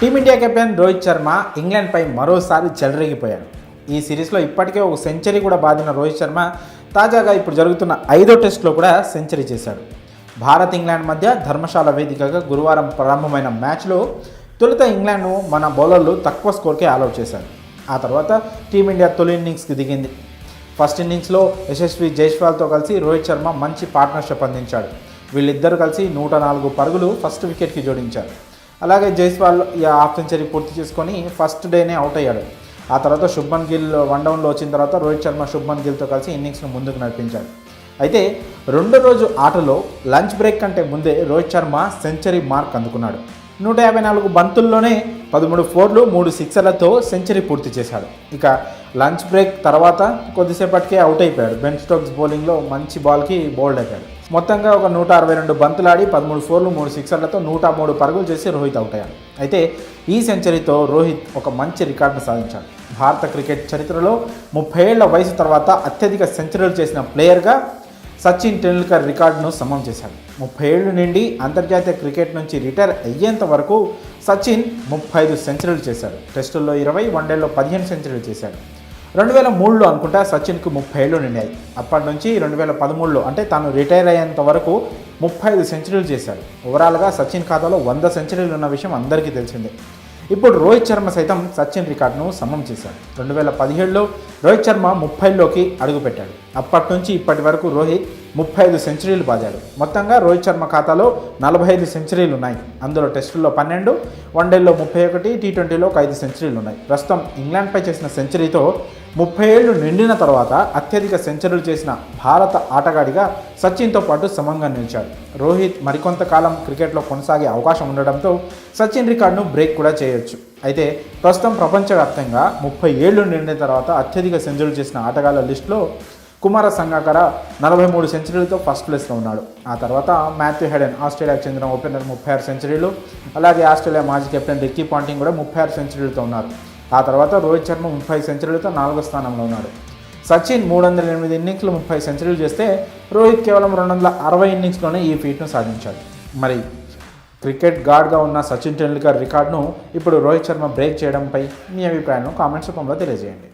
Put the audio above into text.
Team India captain Rohit Sharma ఇంగ్లాండ్పై మరోసారి చెలరేగిపోయాడు. ఈ సిరీస్లో ఇప్పటికే ఒక సెంచరీ కూడా బాదిన రోహిత్ శర్మ తాజాగా ఇప్పుడు జరుగుతున్న 5వ టెస్టులో కూడా సెంచరీ చేశాడు. భారత్ ఇంగ్లాండ్ మధ్య ధర్మశాల వేదికగా గురువారం ప్రారంభమైన మ్యాచ్లో తొలుత ఇంగ్లాండ్ను మన బౌలర్లు తక్కువ స్కోర్కే ఆల్అవుట్ చేశారు. ఆ తర్వాత టీమిండియా తొలి ఇన్నింగ్స్కి దిగింది. ఫస్ట్ ఇన్నింగ్స్లో యశస్వి జైస్వాల్తో కలిసి రోహిత్ శర్మ మంచి పార్ట్నర్షిప్ అందించాడు. వీళ్ళిద్దరూ కలిసి 104 పరుగులు ఫస్ట్ వికెట్కి జోడించారు. అలాగే జైస్వాల్ ఈ హాఫ్ సెంచరీ పూర్తి చేసుకొని ఫస్ట్ డేనే అవుట్ అయ్యాడు. ఆ తర్వాత శుభ్మన్ గిల్ వన్ డౌన్లో వచ్చిన తర్వాత రోహిత్ శర్మ శుభ్మన్ గిల్తో కలిసి ఇన్నింగ్స్ను ముందుకు నడిపించాడు. అయితే రెండో రోజు ఆటలో లంచ్ బ్రేక్ కంటే ముందే రోహిత్ శర్మ సెంచరీ మార్క్ అందుకున్నాడు. 154 బంతుల్లోనే 13 ఫోర్లు 3 సిక్సర్లతో సెంచరీ పూర్తి చేశాడు. ఇక లంచ్ బ్రేక్ తర్వాత కొద్దిసేపటికే అవుట్ అయిపోయాడు. బెన్ స్టోక్స్ బౌలింగ్లో మంచి బాల్కి బౌల్డ్ అయిపోయాడు. మొత్తంగా ఒక 162 బంతులాడి 13 ఫోర్లు 3 సిక్సర్లతో 103 పరుగులు చేసి రోహిత్ అవుట్ అయ్యాడు. అయితే ఈ సెంచరీతో రోహిత్ ఒక మంచి రికార్డును సాధించాడు. భారత క్రికెట్ చరిత్రలో 30 ఏళ్ల వయసు తర్వాత అత్యధిక సెంచరీలు చేసిన ప్లేయర్గా సచిన్ టెండూల్కర్ రికార్డును సమం చేశాడు. 30 ఏళ్ళు నుండి అంతర్జాతీయ క్రికెట్ నుంచి రిటైర్ అయ్యేంత వరకు సచిన్ 35 సెంచరీలు చేశాడు. టెస్టుల్లో 20, వన్డేల్లో 15 సెంచరీలు చేశాడు. 2003లో అనుకుంటా సచిన్కు 30 ఏళ్ళు నిండాయి. అప్పటి నుంచి 2013లో అంటే తాను రిటైర్ అయ్యేంత వరకు 35 సెంచరీలు చేశాడు. ఓవరాల్గా సచిన్ ఖాతాలో 100 సెంచరీలు ఉన్న విషయం అందరికీ తెలిసిందే. ఇప్పుడు రోహిత్ శర్మ సైతం సచిన్ రికార్డును సమం చేశాడు. 2017లో రోహిత్ శర్మ 30లోకి అడుగుపెట్టాడు. అప్పటి నుంచి ఇప్పటి వరకు రోహిత్ 35 సెంచరీలు బాదాడు. మొత్తంగా రోహిత్ శర్మ ఖాతాలో 45 సెంచరీలు ఉన్నాయి. అందులో టెస్టుల్లో 12, వన్డేల్లో 31, టీ20లో 5 సెంచరీలు ఉన్నాయి. ప్రస్తుతం ఇంగ్లాండ్పై చేసిన సెంచరీతో 30 ఏళ్లు నిండిన తర్వాత అత్యధిక సెంచరీలు చేసిన భారత ఆటగాడిగా సచిన్తో పాటు సమంగా నిలిచాడు. రోహిత్ మరికొంతకాలం క్రికెట్లో కొనసాగే అవకాశం ఉండడంతో సచిన్ రికార్డును బ్రేక్ కూడా చేయొచ్చు. అయితే ప్రస్తుతం ప్రపంచవ్యాప్తంగా 30 ఏళ్లు నిండిన తర్వాత అత్యధిక సెంచరీలు చేసిన ఆటగాళ్ల లిస్టులో కుమార సంగకార 43 సెంచరీలతో ఫస్ట్ ప్లేస్లో ఉన్నాడు. ఆ తర్వాత మాథ్యూ హెడెన్ ఆస్ట్రేలియాకు చెందిన ఓపెనర్ 36 సెంచరీలు, అలాగే ఆస్ట్రేలియా మాజీ కెప్టెన్ రిక్కీ పాంటింగ్ కూడా 36 సెంచరీలతో ఉన్నారు. ఆ తర్వాత రోహిత్ శర్మ 30 సెంచరీలతో 4వ స్థానంలో ఉన్నాడు. సచిన్ 308 ఇన్నింగ్స్లో 30 సెంచరీలు చేస్తే రోహిత్ కేవలం 260 ఇన్నింగ్స్లోనే ఈ ఫీట్ను సాధించాడు. మరి క్రికెట్ గాడ్గా ఉన్న సచిన్ టెండూల్కర్ రికార్డును ఇప్పుడు రోహిత్ శర్మ బ్రేక్ చేయడంపై మీ అభిప్రాయాలను కామెంట్స్ రూపంలో తెలియజేయండి.